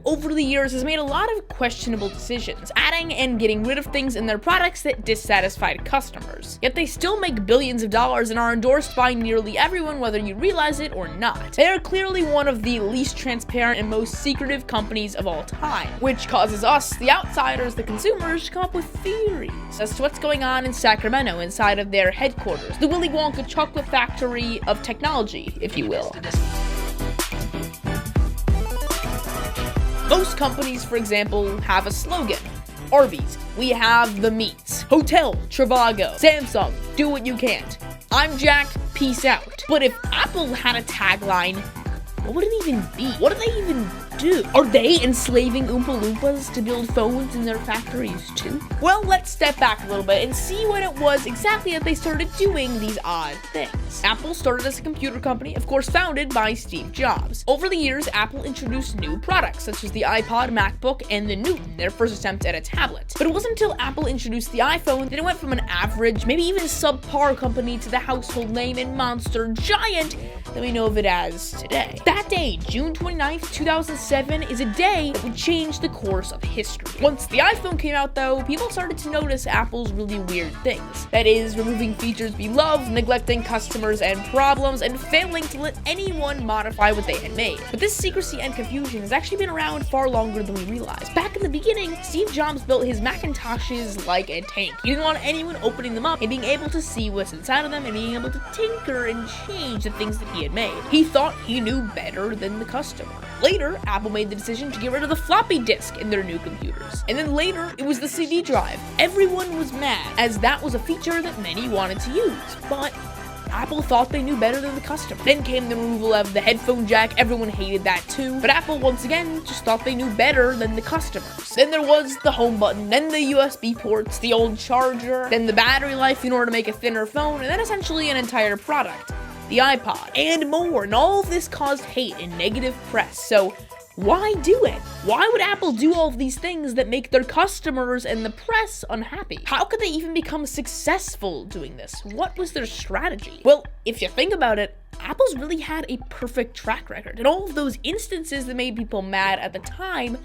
over the years has made a lot of questionable decisions, adding and getting rid of things in their products that dissatisfied customers. Yet they still make billions of dollars and are endorsed by nearly everyone, whether you realize it or not. They are clearly one of the least transparent and most secretive companies of all time, which causes us, the outsiders, the consumers, to come up with theories as to what's going on in Sacramento inside of their headquarters, the Willy Wonka chocolate factory of technology, if you will. Most companies, for example, have a slogan. Arby's, we have the meats. Hotel, Trivago. Samsung, do what you can't. I'm Jack, peace out. But if Apple had a tagline, what would it even be? What do they even do? Are they enslaving Oompa Loompas to build phones in their factories too? Well, let's step back a little bit and see when it was exactly that they started doing these odd things. Apple started as a computer company, of course founded by Steve Jobs. Over the years, Apple introduced new products such as the iPod, MacBook, and the Newton, their first attempt at a tablet. But it wasn't until Apple introduced the iPhone that it went from an average, maybe even subpar company to the household name and monster giant that we know of it as today. That day, June 29th, 2007, is a day that would change the course of history. Once the iPhone came out though, people started to notice Apple's really weird things. That is, removing features we love, neglecting customers and problems, and failing to let anyone modify what they had made. But this secrecy and confusion has actually been around far longer than we realized. Back in the beginning, Steve Jobs built his Macintoshes like a tank. He didn't want anyone opening them up and being able to see what's inside of them and being able to tinker and change the things that he had made. He thought he knew better than the customer. Later, Apple made the decision to get rid of the floppy disk in their new computers. And then later, it was the CD drive. Everyone was mad, as that was a feature that many wanted to use, but Apple thought they knew better than the customer. Then came the removal of the headphone jack. Everyone hated that too, but Apple once again just thought they knew better than the customers. Then there was the home button, then the USB ports, the old charger, then the battery life in order to make a thinner phone, and then essentially an entire product. The iPod, and more, and all of this caused hate and negative press, so why do it? Why would Apple do all of these things that make their customers and the press unhappy? How could they even become successful doing this? What was their strategy? Well, if you think about it, Apple's really had a perfect track record. In all of those instances that made people mad at the time,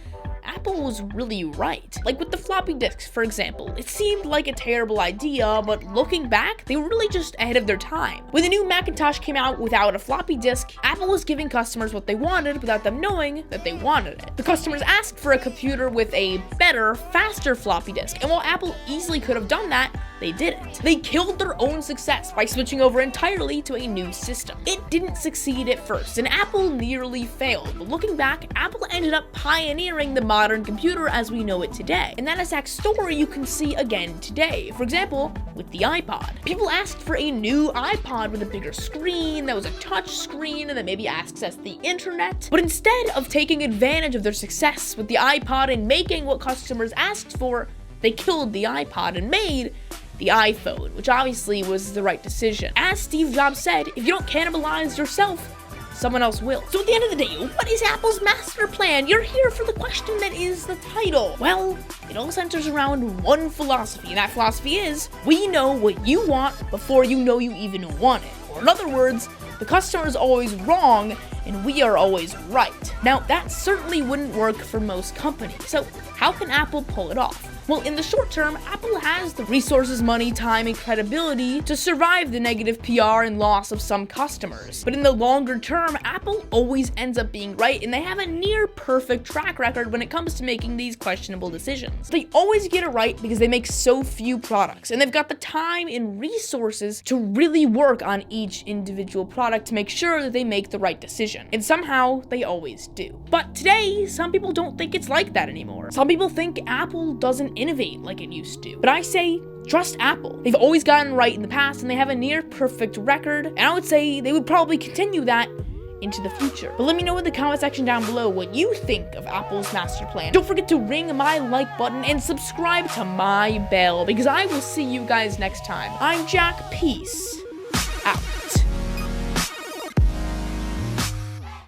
Apple was really right. Like with the floppy disks, for example. It seemed like a terrible idea, but looking back, they were really just ahead of their time. When the new Macintosh came out without a floppy disk, Apple was giving customers what they wanted without them knowing that they wanted it. The customers asked for a computer with a better, faster floppy disk, and while Apple easily could have done that, they didn't. They killed their own success by switching over entirely to a new system. It didn't succeed at first, and Apple nearly failed, but looking back, Apple ended up pioneering the modern computer as we know it today. And that exact story you can see again today. For example, with the iPod. People asked for a new iPod with a bigger screen, that was a touch screen, and that maybe accessed the internet. But instead of taking advantage of their success with the iPod and making what customers asked for, they killed the iPod and made the iPhone, which obviously was the right decision. As Steve Jobs said, if you don't cannibalize yourself, someone else will. So at the end of the day, what is Apple's master plan? You're here for the question that is the title. Well, it all centers around one philosophy, and that philosophy is, we know what you want before you know you even want it. Or in other words, the customer is always wrong, and we are always right. Now, that certainly wouldn't work for most companies. So how can Apple pull it off? Well, in the short term, Apple has the resources, money, time, and credibility to survive the negative PR and loss of some customers. But in the longer term, Apple always ends up being right, and they have a near perfect track record when it comes to making these questionable decisions. They always get it right because they make so few products, and they've got the time and resources to really work on each individual product to make sure that they make the right decision. And somehow, they always do. But today, some people don't think it's like that anymore. Some people think Apple doesn't innovate like it used to. But I say, trust Apple. They've always gotten right in the past, and they have a near perfect record, and I would say they would probably continue that into the future. But let me know in the comment section down below what you think of Apple's master plan. Don't forget to ring my like button and subscribe to my bell, because I will see you guys next time. I'm Jack, peace out.